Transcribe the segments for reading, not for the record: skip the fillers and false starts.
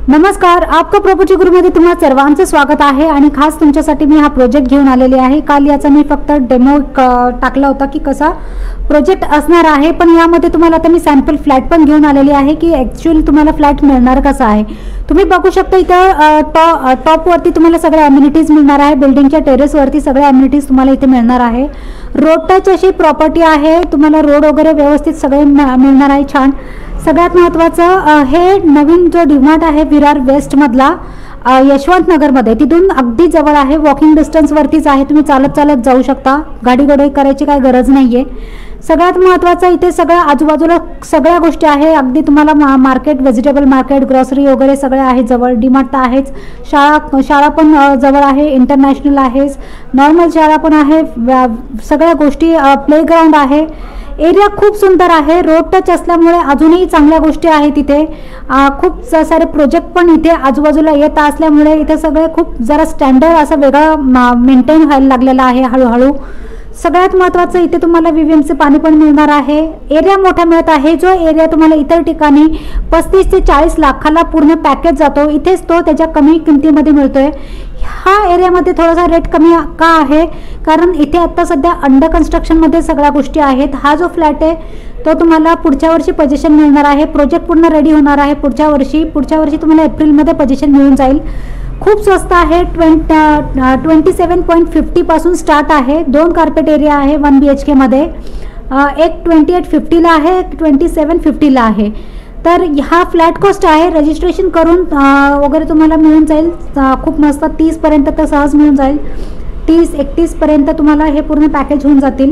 नमस्कार, आपका प्रॉपर्टी गुरुमध्ये तुम्हा सर्वांचं स्वागत आहे आणि खास तुमच्यासाठी मी हा प्रोजेक्ट घेऊन आलेले आहे। काल याचा मी फक्त डेमो टाकला होता की कसा प्रोजेक्ट असणार आहे, पण यामध्ये तुम्हाला आता मी सॅम्पल फ्लॅट पण घेऊन आलेली आहे की ॲक्च्युअली तुम्हाला फ्लॅट मिळणार कसा आहे। तुम्ही बघू शकता इथं टॉप वरती तुम्हाला सगळे अम्युनिटीज मिळणार आहे। बिल्डिंगच्या टेरेस वरती सगळे अम्युनिटीज तुम्हाला इथे मिळणार आहे। रोड टच अशी प्रॉपर्टी आहे, तुम्हाला रोड वगैरे व्यवस्थित सगळे मिळणार आहे। छान सगळ्यात महत्त्वाचं हे नवीन जो डिमार्ट आहे विरार वेस्ट मधला यशवंत नगरमध्ये, तिथून अगदी जवळ आहे, वॉकिंग डिस्टन्स वरतीच आहे। तुम्ही चालत चालत जाऊ शकता, गाडी घोडे करायची काही गरज नाहीये। सगळ्यात महत्त्वाचं इथे सगळं आजूबाजूला सगळ्या गोष्टी आहे। अगदी तुम्हाला मार्केट, व्हेजिटेबल मार्केट, ग्रोसरी वगैरे सगळे आहे जवळ। डीमार्ट तर आहेच, शाळा पण जवळ आहे, इंटरनॅशनल आहे, नॉर्मल शाळा पण आहे, सगळ्या गोष्टी, प्लेग्राऊंड आहे। एरिया खूप सुंदर आहे, रोड टच असल्यामुळे अजूनही चांगल्या गोष्टी आहेत तिथे। खूप सारे प्रोजेक्ट पण इथे आजूबाजूला येत असल्यामुळे इथे सगळे खूप जरा स्टँडर्ड असं वेगळं मेंटेन व्हायला लागलेलं आहे हळूहळू। सगळ्यात महत्त्वाचं इथे तुम्हाला व्हीव्हीएमचे पाणी पण मिळणार आहे। एरिया मोठा मिळत आहे, जो एरिया तुम्हाला इतर ठिकाणी 35 ते 40 लाखाला पूर्ण पॅकेज जातो, इथेच तो त्याच्या कमी किमतीमध्ये मिळतोय। हा एरियामध्ये थोडासा रेट कमी का आहे, कारण इथे आता सध्या अंडर कन्स्ट्रक्शनमध्ये सगळ्या गोष्टी आहेत। हा जो फ्लॅट आहे तो तुम्हाला पुढच्या वर्षी पोझिशन मिळणार आहे, प्रोजेक्ट पूर्ण रेडी होणार आहे पुढच्या वर्षी तुम्हाला एप्रिलमध्ये पोझिशन मिळून जाईल। खूप स्वस्त आहे, 27.50 पासून स्टार्ट आहे। 2 कार्पेट एरिया आहे 1 BHK मध्ये, एक 2850 आहे, एक 2750 आहे। तर हा फ्लॅट कॉस्ट आहे, रजिस्ट्रेशन करून वगैरे तुम्हाला मिळून जाईल खूप मस्त 30 पर्यंत तर सहज मिळून जाईल। 30-31 पर्यंत तुम्हाला हे पूर्ण पॅकेज होऊन जातील।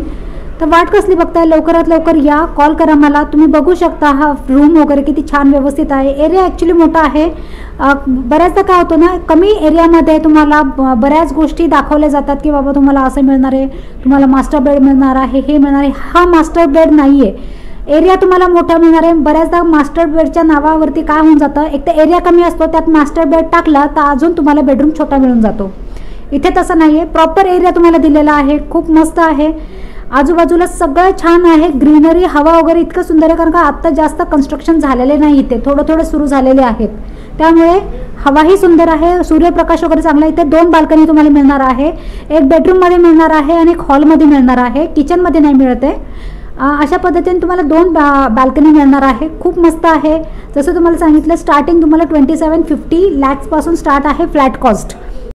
तर वाट कसली बघताय, लवकरात लवकर या, कॉल करा मला। तुम्ही बघू शकता हा रूम वगैरे किती छान व्यवस्थित आहे। एरिया ॲक्च्युली मोठा आहे। बऱ्याचदा काय होतं ना, कमी एरियामध्ये तुम्हाला बऱ्याच गोष्टी दाखवल्या जातात की बाबा तुम्हाला असं मिळणार आहे, तुम्हाला मास्टर बेड मिळणार आहे, हे मिळणार आहे। हा मास्टर बेड नाही आहे, एरिया तुम्हाला मोठा मिळणार आहे। बऱ्याचदा मास्टर बेडच्या नावावरती काय होऊन जातं, एक तर एरिया कमी असतो, त्यात मास्टर बेड टाकला तर अजून तुम्हाला बेडरूम छोटा मिळून जातो। इथे तसं नाही आहे, प्रॉपर एरिया तुम्हाला दिलेला आहे, खूप मस्त आहे। आजूबाजूला सगळं छान आहे, ग्रीनरी, हवा वगैरे इतकं सुंदर आहे, कारण का आत्ता जास्त कन्स्ट्रक्शन झालेले नाही इथे, थोडं सुरू झालेले आहेत, त्यामुळे हवाही सुंदर आहे, सूर्यप्रकाश वगैरे चांगला। इथे 2 बाल्कनी तुम्हाला मिळणार आहे, एक बेडरूममध्ये मिळणार आहे आणि एक हॉलमध्ये मिळणार आहे, किचनमध्ये नाही मिळत आहे। अशा पद्धतीने तुम्हाला 2 बाल्कनी मिळणार आहे, खूप मस्त आहे। जसं तुम्हाला सांगितलं स्टार्टिंग तुम्हाला 2750 lakhs पासून स्टार्ट आहे फ्लॅट कॉस्ट।